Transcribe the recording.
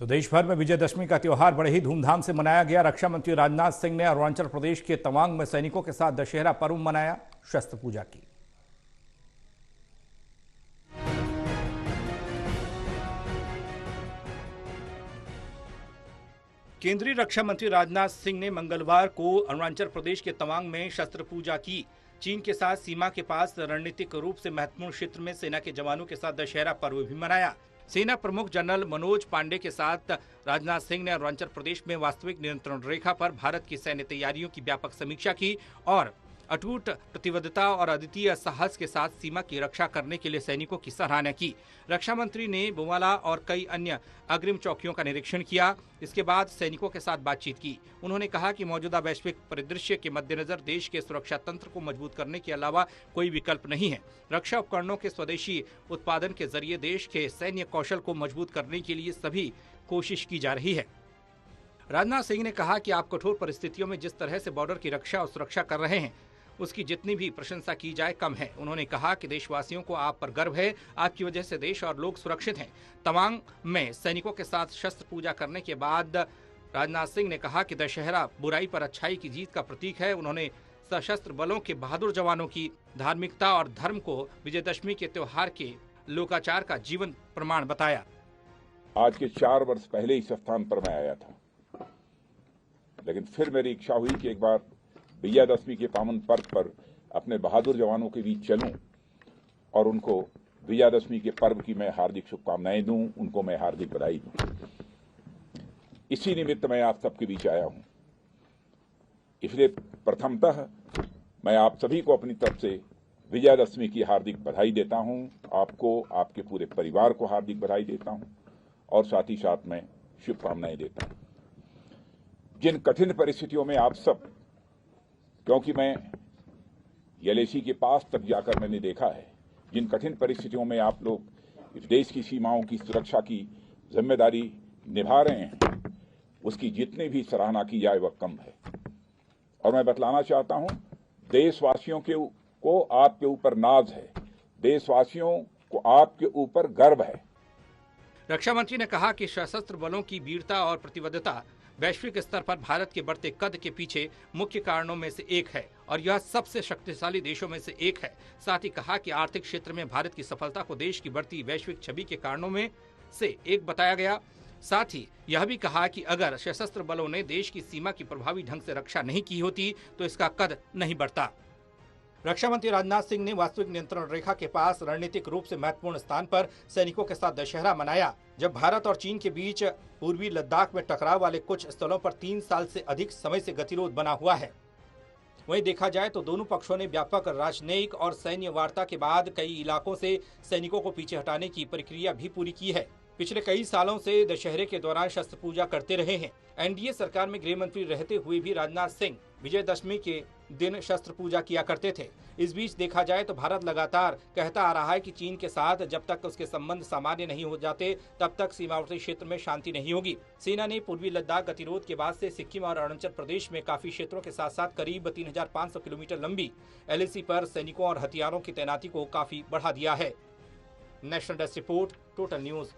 तो देश भर में विजयदशमी का त्योहार बड़े ही धूमधाम से मनाया गया। रक्षा मंत्री राजनाथ सिंह ने अरुणाचल प्रदेश के तवांग में सैनिकों के साथ दशहरा पर्व मनाया, शस्त्र पूजा की। केंद्रीय रक्षा मंत्री राजनाथ सिंह ने मंगलवार को अरुणाचल प्रदेश के तवांग में शस्त्र पूजा की। चीन के साथ सीमा के पास रणनीतिक रूप से महत्वपूर्ण क्षेत्र में सेना के जवानों के साथ दशहरा पर्व भी मनाया। सेना प्रमुख जनरल मनोज पांडे के साथ राजनाथ सिंह ने अरुणाचल प्रदेश में वास्तविक नियंत्रण रेखा पर भारत की सैन्य तैयारियों की व्यापक समीक्षा की और अटूट प्रतिबद्धता और अद्वितीय साहस के साथ सीमा की रक्षा करने के लिए सैनिकों की सराहना की। रक्षा मंत्री ने बुमाला और कई अन्य अग्रिम चौकियों का निरीक्षण किया। इसके बाद सैनिकों के साथ बातचीत की। उन्होंने कहा कि मौजूदा वैश्विक परिदृश्य के मद्देनजर देश के सुरक्षा तंत्र को मजबूत करने के अलावा कोई विकल्प नहीं है। रक्षा उपकरणों के स्वदेशी उत्पादन के जरिए देश के सैन्य कौशल को मजबूत करने के लिए सभी कोशिश की जा रही है। राजनाथ सिंह ने कहा कि आप कठोर परिस्थितियों में जिस तरह से बॉर्डर की रक्षा और सुरक्षा कर रहे हैं, उसकी जितनी भी प्रशंसा की जाए कम है। उन्होंने कहा कि देशवासियों को आप पर गर्व है, आपकी वजह से देश और लोग सुरक्षित हैं। तवांग में सैनिकों के साथ शस्त्र पूजा करने के बाद राजनाथ सिंह ने कहा कि दशहरा बुराई पर अच्छाई की जीत का प्रतीक है। उन्होंने सशस्त्र बलों के बहादुर जवानों की धार्मिकता और धर्म को विजयदशमी के त्योहार के लोकाचार का जीवन प्रमाण बताया। आज के 4 वर्ष पहले इस स्थान पर मैं आया था, लेकिन फिर मेरी इच्छा हुई कि एक बार विजयदशमी के पावन पर्व पर अपने बहादुर जवानों के बीच चलूं और उनको विजयदशमी के पर्व की मैं हार्दिक शुभकामनाएं दूं, उनको मैं हार्दिक बधाई दूं। इसी निमित्त मैं आप सबके बीच आया हूं। इसलिए प्रथमतः मैं आप सभी को अपनी तरफ से विजयदशमी की हार्दिक बधाई देता हूं। आपको, आपके पूरे परिवार को हार्दिक बधाई देता हूं और साथ ही साथ मैं शुभकामनाएं देता हूं। जिन कठिन परिस्थितियों में आप सब, क्योंकि मैं एलएसी के पास तक जाकर मैंने देखा है, जिन कठिन परिस्थितियों में आप लोग इस देश की सीमाओं की सुरक्षा की जिम्मेदारी निभा रहे हैं, उसकी जितनी भी सराहना की जाए वह कम है। और मैं बतलाना चाहता हूं, देशवासियों को आपके ऊपर नाज है, देशवासियों को आपके ऊपर गर्व है। रक्षा मंत्री ने कहा कि सशस्त्र बलों की वीरता और प्रतिबद्धता वैश्विक स्तर पर भारत के बढ़ते कद के पीछे मुख्य कारणों में से एक है और यह सबसे शक्तिशाली देशों में से एक है। साथ ही कहा कि आर्थिक क्षेत्र में भारत की सफलता को देश की बढ़ती वैश्विक छवि के कारणों में से एक बताया गया। साथ ही यह भी कहा कि अगर सशस्त्र बलों ने देश की सीमा की प्रभावी ढंग से रक्षा नहीं की होती तो इसका कद नहीं बढ़ता। रक्षा मंत्री राजनाथ सिंह ने वास्तविक नियंत्रण रेखा के पास रणनीतिक रूप से महत्वपूर्ण स्थान पर सैनिकों के साथ दशहरा मनाया। जब भारत और चीन के बीच पूर्वी लद्दाख में टकराव वाले कुछ स्थलों पर 3 साल से अधिक समय से गतिरोध बना हुआ है। वहीं देखा जाए तो दोनों पक्षों ने व्यापक राजनयिक और सैन्य वार्ता के बाद कई इलाकों से सैनिकों को पीछे हटाने की प्रक्रिया भी पूरी की है। पिछले कई सालों से दशहरे के दौरान शस्त्र पूजा करते रहे हैं। एनडीए सरकार में गृह मंत्री रहते हुए भी राजनाथ सिंह विजयदशमी के दिन शस्त्र पूजा किया करते थे। इस बीच देखा जाए तो भारत लगातार कहता आ रहा है कि चीन के साथ जब तक उसके संबंध सामान्य नहीं हो जाते तब तक सीमावर्ती क्षेत्र में शांति नहीं होगी। सेना ने पूर्वी लद्दाख गतिरोध के बाद से सिक्किम और अरुणाचल प्रदेश में काफी क्षेत्रों के साथ साथ करीब 3500 किलोमीटर लंबी एलएसी पर सैनिकों और हथियारों की तैनाती को काफी बढ़ा दिया है। National desk report, total news.